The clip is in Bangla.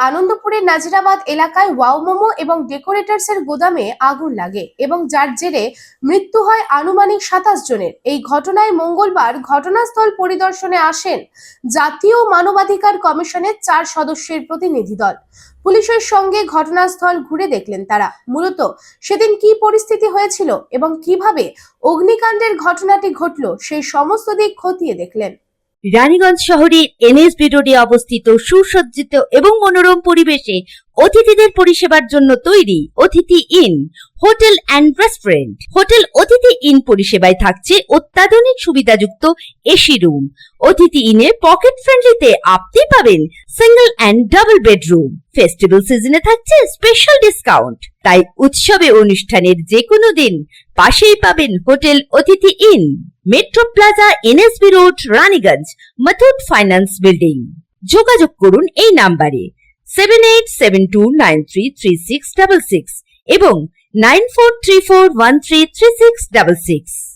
আনন্দপুরের নাজিরাবাদ এলাকায় ওয়াও মোমো এবং ডেকোরেটরস এর গোদামে আগুন লাগে এবং যার জেরে মৃত্যু হয় আনুমানিক 27 জনের। এই ঘটনায় মঙ্গলবার ঘটনাস্থল পরিদর্শনে আসেন জাতীয় মানবাধিকার কমিশনের 4 সদস্যের প্রতিনিধি দল। পুলিশের সঙ্গে ঘটনাস্থল ঘুরে দেখলেন তারা। মূলত সেদিন কি পরিস্থিতি হয়েছিল এবং কিভাবে অগ্নিকাণ্ডের ঘটনাটি ঘটলো সেই সমস্ত দিক খতিয়ে দেখলেন। রানীগঞ্জ শহরের এনএসবি রোডে অবস্থিত সুসজ্জিত এবং মনোরম পরিবেশে অতিথিদের পরিষেবার জন্য তৈরি অতিথি in hotel and restaurant. Hotel অতিথি ইন পরিষেবায় থাকছে অত্যাধুনিক সুবিধাযুক্ত এসি রুম। অতিথি ইনের পকেট ফ্রেন্ডলিতে আপনি পাবেন single and double bedroom. Festival সিজনে থাকছে স্পেশাল ডিসকাউন্ট। তাই উৎসবে অনুষ্ঠানের যে কোনো দিন পাশেই পাবেন হোটেল অতিথি in, metro plaza, NSB road, Raniganj, Muthoot finance building. যোগাযোগ করুন এই নাম্বারে 7872933666 এবং 9434133666।